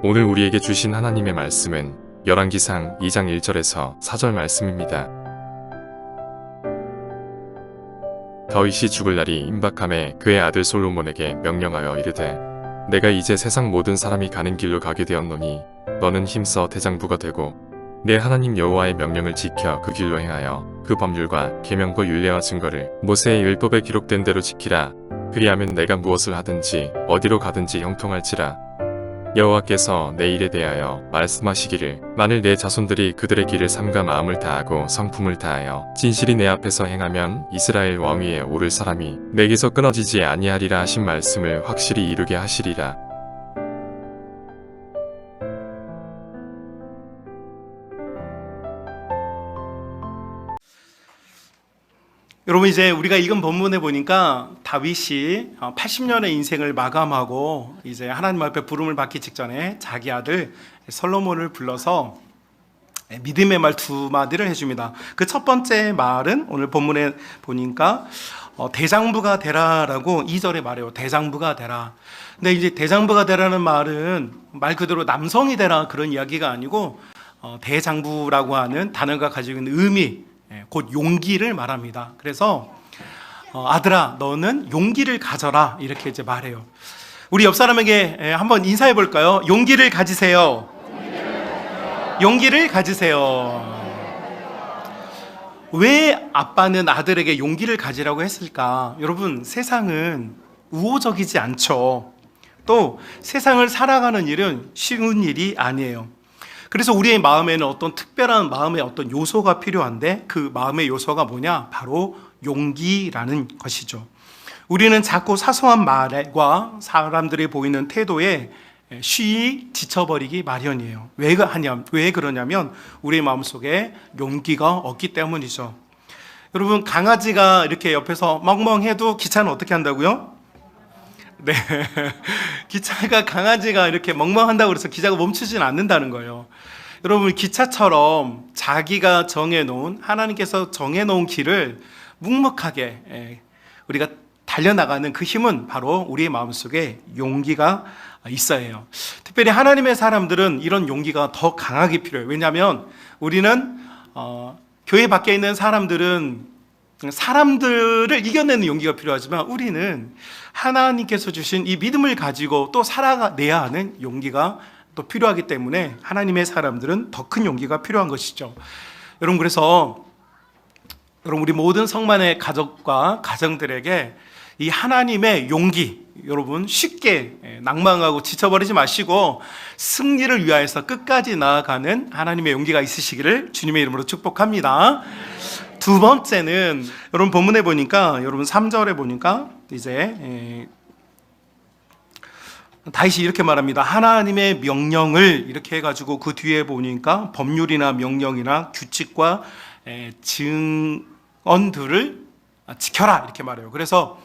오늘 우리에게 주신 하나님의 말씀은 열왕기상 2장 1절에서 4절 말씀입니다. 다윗이 죽을 날이 임박함에 그의 아들 솔로몬에게 명령하여 이르되 내가 이제 세상 모든 사람이 가는 길로 가게 되었노니 너는 힘써 대장부가 되고 내 하나님 여호와의 명령을 지켜 그 길로 행하여 그 법률과 계명과 율례와 증거를 모세의 율법에 기록된 대로 지키라. 그리하면 내가 무엇을 하든지 어디로 가든지 형통할지라. 여호와께서 내 일에 대하여 말씀하시기를 만일 내 자손들이 그들의 길을 삼가 마음을 다하고 성품을 다하여 진실이 내 앞에서 행하면 이스라엘 왕위에 오를 사람이 내게서 끊어지지 아니하리라 하신 말씀을 확실히 이루게 하시리라. 여러분, 이제 우리가 읽은 본문에 보니까 다윗이 80년의 인생을 마감하고 이제 하나님 앞에 부름을 받기 직전에 자기 아들 솔로몬을 불러서 믿음의 말 두 마디를 해줍니다. 그 첫 번째 말은 오늘 본문에 보니까 대장부가 되라라고 2절에 말해요. 대장부가 되라. 근데 이제 대장부가 되라는 말은 말 그대로 남성이 되라 그런 이야기가 아니고 대장부라고 하는 단어가 가지고 있는 의미, 곧 용기를 말합니다. 그래서 아들아 너는 용기를 가져라 이렇게 이제 말해요. 우리 옆 사람에게 한번 인사해 볼까요? 용기를 가지세요. 용기를 가지세요. 왜 아빠는 아들에게 용기를 가지라고 했을까? 여러분, 세상은 우호적이지 않죠. 또 세상을 살아가는 일은 쉬운 일이 아니에요. 그래서 우리의 마음에는 어떤 특별한 마음의 어떤 요소가 필요한데 그 마음의 요소가 뭐냐? 바로 용기라는 것이죠. 우리는 자꾸 사소한 말과 사람들이 보이는 태도에 쉬이 지쳐버리기 마련이에요. 왜 그러냐면 우리의 마음속에 용기가 없기 때문이죠. 여러분, 강아지가 이렇게 옆에서 멍멍해도 기차는 어떻게 한다고요? 네, 기차가 강아지가 이렇게 멍멍한다고 해서 기차가 멈추진 않는다는 거예요. 여러분, 기차처럼 자기가 정해놓은 하나님께서 정해놓은 길을 묵묵하게 우리가 달려나가는 그 힘은 바로 우리의 마음속에 용기가 있어야 해요. 특별히 하나님의 사람들은 이런 용기가 더 강하게 필요해요. 왜냐하면 우리는 교회 밖에 있는 사람들을 이겨내는 용기가 필요하지만 우리는 하나님께서 주신 이 믿음을 가지고 또 살아내야 하는 용기가 또 필요하기 때문에 하나님의 사람들은 더 큰 용기가 필요한 것이죠. 여러분, 그래서 우리 모든 성만의 가족과 가정들에게 이 하나님의 용기, 여러분 쉽게 낭망하고 지쳐버리지 마시고 승리를 위하여서 끝까지 나아가는 하나님의 용기가 있으시기를 주님의 이름으로 축복합니다. 두 번째는 여러분 본문에 보니까 여러분 3절에 보니까 이제 다윗이 이렇게 말합니다. 하나님의 명령을 이렇게 해가지고 그 뒤에 보니까 법률이나 명령이나 규칙과 증언들을 지켜라 이렇게 말해요. 그래서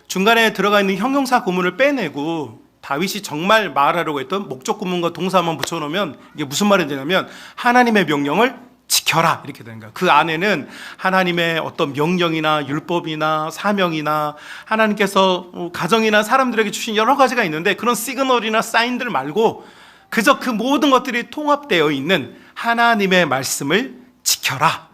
중간에 들어가 있는 형용사 구문을 빼내고 다윗이 정말 말하려고 했던 목적 구문과 동사만 붙여놓으면 이게 무슨 말이 되냐면 하나님의 명령을 지켜라 이렇게 되는 거예요. 그 안에는 하나님의 어떤 명령이나 율법이나 사명이나 하나님께서 가정이나 사람들에게 주신 여러 가지가 있는데 그런 시그널이나 사인들 말고 그저 그 모든 것들이 통합되어 있는 하나님의 말씀을 지켜라.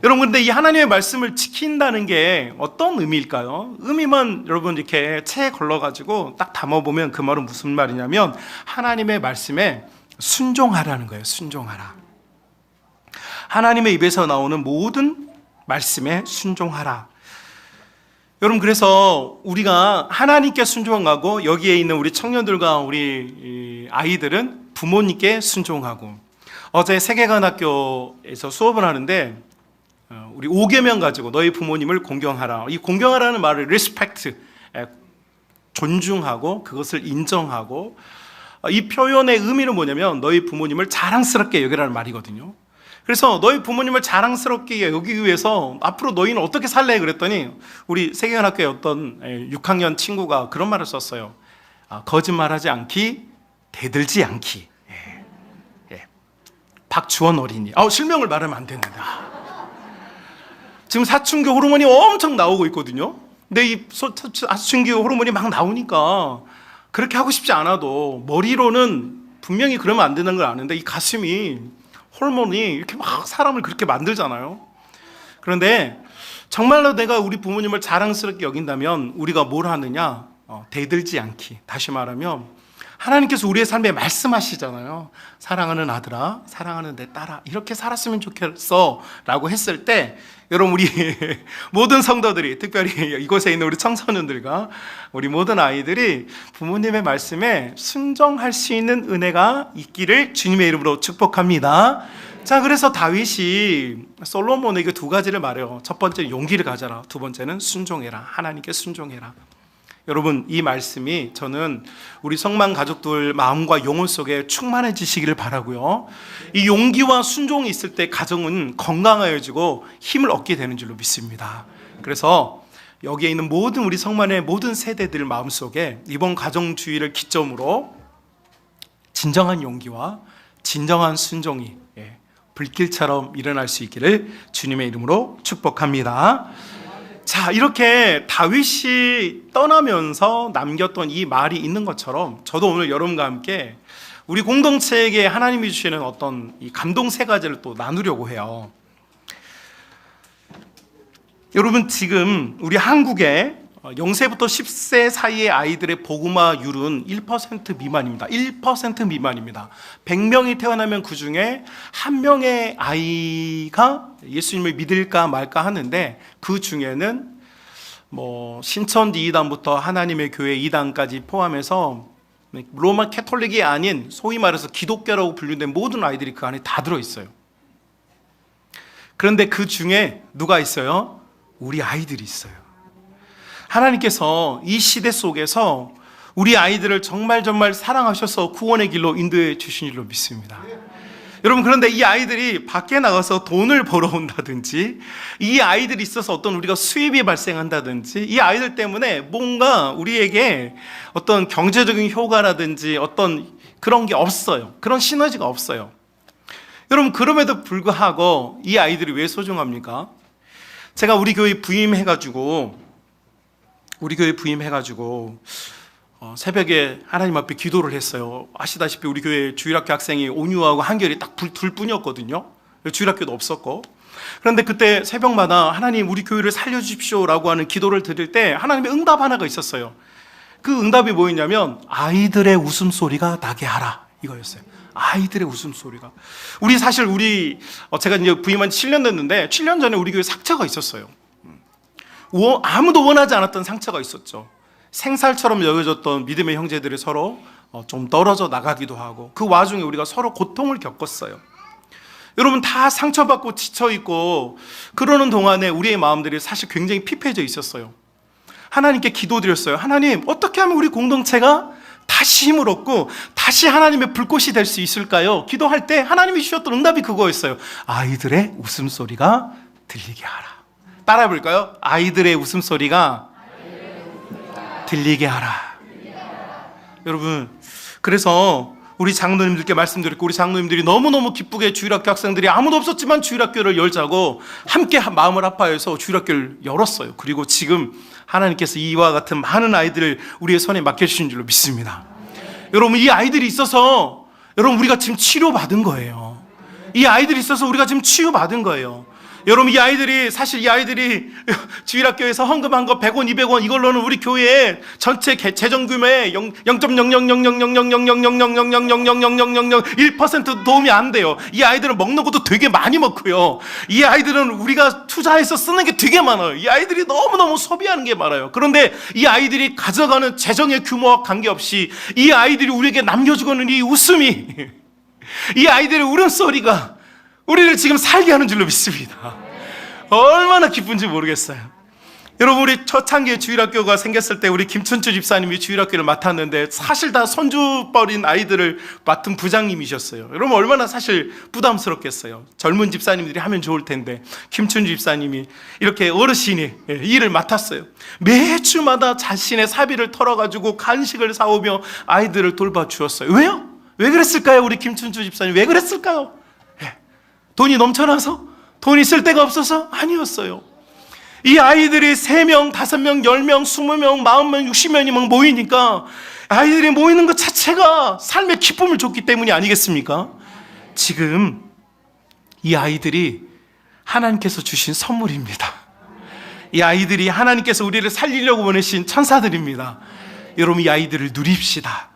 여러분, 근데 이 하나님의 말씀을 지킨다는 게 어떤 의미일까요? 의미만 여러분 이렇게 체에 걸러가지고 딱 담아보면 그 말은 무슨 말이냐면 하나님의 말씀에 순종하라는 거예요. 순종하라. 하나님의 입에서 나오는 모든 말씀에 순종하라. 여러분, 그래서 우리가 하나님께 순종하고 여기에 있는 우리 청년들과 우리 아이들은 부모님께 순종하고 어제 세계관학교에서 수업을 하는데 우리 5계명 가지고 너희 부모님을 공경하라. 이 공경하라는 말을 respect, 존중하고 그것을 인정하고 이 표현의 의미는 뭐냐면 너희 부모님을 자랑스럽게 여기라는 말이거든요. 그래서 너희 부모님을 자랑스럽게 여기기 위해서 앞으로 너희는 어떻게 살래? 그랬더니 우리 세계관학교의 어떤 6학년 친구가 그런 말을 썼어요. 거짓말하지 않기, 대들지 않기. 박주원 어린이. 실명을 말하면 안 되는데. 지금 사춘기 호르몬이 엄청 나오고 있거든요. 근데 이 사춘기 호르몬이 막 나오니까 그렇게 하고 싶지 않아도 머리로는 분명히 그러면 안 되는 걸 아는데 이 가슴이 호르몬이 이렇게 막 사람을 그렇게 만들잖아요. 그런데 정말로 내가 우리 부모님을 자랑스럽게 여긴다면 우리가 뭘 하느냐? 대들지 않기. 다시 말하면 하나님께서 우리의 삶에 말씀하시잖아요. 사랑하는 아들아, 사랑하는 내 딸아, 이렇게 살았으면 좋겠어 라고 했을 때 여러분 우리 모든 성도들이, 특별히 이곳에 있는 우리 청소년들과 우리 모든 아이들이 부모님의 말씀에 순종할 수 있는 은혜가 있기를 주님의 이름으로 축복합니다. 자, 그래서 다윗이 솔로몬에게 두 가지를 말해요. 첫 번째는 용기를 가져라, 두 번째는 순종해라. 하나님께 순종해라. 여러분, 이 말씀이 저는 우리 성만 가족들 마음과 영혼 속에 충만해지시기를 바라고요. 이 용기와 순종이 있을 때 가정은 건강해지고 힘을 얻게 되는 줄로 믿습니다. 그래서 여기에 있는 모든 우리 성만의 모든 세대들 마음속에 이번 가정주의를 기점으로 진정한 용기와 진정한 순종이 불길처럼 일어날 수 있기를 주님의 이름으로 축복합니다. 자, 이렇게 다윗이 떠나면서 남겼던 이 말이 있는 것처럼 저도 오늘 여러분과 함께 우리 공동체에게 하나님이 주시는 어떤 이 감동 세 가지를 또 나누려고 해요. 여러분, 지금 우리 한국에 0세부터 10세 사이의 아이들의 복음화율은 1% 미만입니다. 1% 미만입니다. 100명이 태어나면 그 중에 한 명의 아이가 예수님을 믿을까 말까 하는데 그 중에는 신천지 2단부터 하나님의 교회 2단까지 포함해서 로마 캐톨릭이 아닌 소위 말해서 기독교라고 분류된 모든 아이들이 그 안에 다 들어있어요. 그런데 그 중에 누가 있어요? 우리 아이들이 있어요. 하나님께서 이 시대 속에서 우리 아이들을 정말 사랑하셔서 구원의 길로 인도해 주신 줄로 믿습니다. 여러분, 그런데 이 아이들이 밖에 나가서 돈을 벌어온다든지 이 아이들이 있어서 어떤 우리가 수입이 발생한다든지 이 아이들 때문에 뭔가 우리에게 어떤 경제적인 효과라든지 어떤 그런 게 없어요. 그런 시너지가 없어요. 여러분, 그럼에도 불구하고 이 아이들이 왜 소중합니까? 제가 우리 교회 부임해가지고 새벽에 하나님 앞에 기도를 했어요. 아시다시피 우리 교회 주일학교 학생이 온유하고 한결이 딱 둘뿐이었거든요. 주일학교도 없었고. 그런데 그때 새벽마다 하나님 우리 교회를 살려주십시오 라고 하는 기도를 드릴 때 하나님의 응답 하나가 있었어요. 그 응답이 뭐였냐면 아이들의 웃음소리가 나게 하라, 이거였어요. 아이들의 웃음소리가. 제가 이제 부임한 지 7년 됐는데 7년 전에 우리 교회 상처가 있었어요. 아무도 원하지 않았던 상처가 있었죠. 생살처럼 여겨졌던 믿음의 형제들이 서로 좀 떨어져 나가기도 하고 그 와중에 우리가 서로 고통을 겪었어요. 여러분, 다 상처받고 지쳐있고 그러는 동안에 우리의 마음들이 사실 굉장히 피폐해져 있었어요. 하나님께 기도드렸어요. 하나님, 어떻게 하면 우리 공동체가 다시 힘을 얻고 다시 하나님의 불꽃이 될 수 있을까요? 기도할 때 하나님이 주셨던 응답이 그거였어요. 아이들의 웃음소리가 들리게 하라. 따라해 볼까요? 아이들의 웃음소리가 들리게 하라. 여러분, 그래서 우리 장로님들께 말씀드렸고 우리 장로님들이 너무너무 기쁘게 주일학교 학생들이 아무도 없었지만 주일학교를 열자고 함께 마음을 합하여서 주일학교를 열었어요. 그리고 지금 하나님께서 이와 같은 많은 아이들을 우리의 손에 맡겨주신 줄로 믿습니다. 여러분, 이 아이들이 있어서 우리가 지금 치료받은 거예요. 이 아이들이 있어서 우리가 지금 치유받은 거예요. 여러분, 이 아이들이 주일학교에서 헌금한 거 100원, 200원 이걸로는 우리 교회의 전체 재정 규모의 0.0000000000000000001% 도움이 안 돼요. 이 아이들은 먹는 것도 되게 많이 먹고요. 이 아이들은 우리가 투자해서 쓰는 게 되게 많아요. 이 아이들이 너무너무 소비하는 게 많아요. 그런데 이 아이들이 가져가는 재정의 규모와 관계없이 이 아이들이 우리에게 남겨주고는 이 웃음이, 이 아이들의 울음소리가 우리를 지금 살게 하는 줄로 믿습니다. 얼마나 기쁜지 모르겠어요. 여러분, 우리 초창기에 주일학교가 생겼을 때 우리 김춘주 집사님이 주일학교를 맡았는데 사실 다 손주뻘인 아이들을 맡은 부장님이셨어요. 여러분, 얼마나 사실 부담스럽겠어요. 젊은 집사님들이 하면 좋을 텐데 김춘주 집사님이 이렇게 어르신이 일을 맡았어요. 매주마다 자신의 사비를 털어가지고 간식을 사오며 아이들을 돌봐주었어요. 왜요? 왜 그랬을까요? 우리 김춘주 집사님 왜 그랬을까요? 돈이 넘쳐나서? 돈이 쓸 데가 없어서? 아니었어요. 이 아이들이 3명, 5명, 10명, 20명, 40명, 60명이 막 모이니까 아이들이 모이는 것 자체가 삶의 기쁨을 줬기 때문이 아니겠습니까? 지금 이 아이들이 하나님께서 주신 선물입니다. 이 아이들이 하나님께서 우리를 살리려고 보내신 천사들입니다. 여러분, 이 아이들을 누립시다.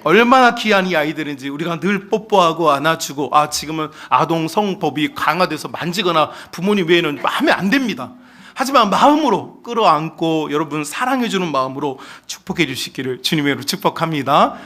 얼마나 귀한 이 아이들인지 우리가 늘 뽀뽀하고 안아주고, 지금은 아동성법이 강화돼서 만지거나 부모님 외에는 하면 안 됩니다. 하지만 마음으로 끌어안고 여러분 사랑해주는 마음으로 축복해 주시기를 주님의 이름으로 축복합니다.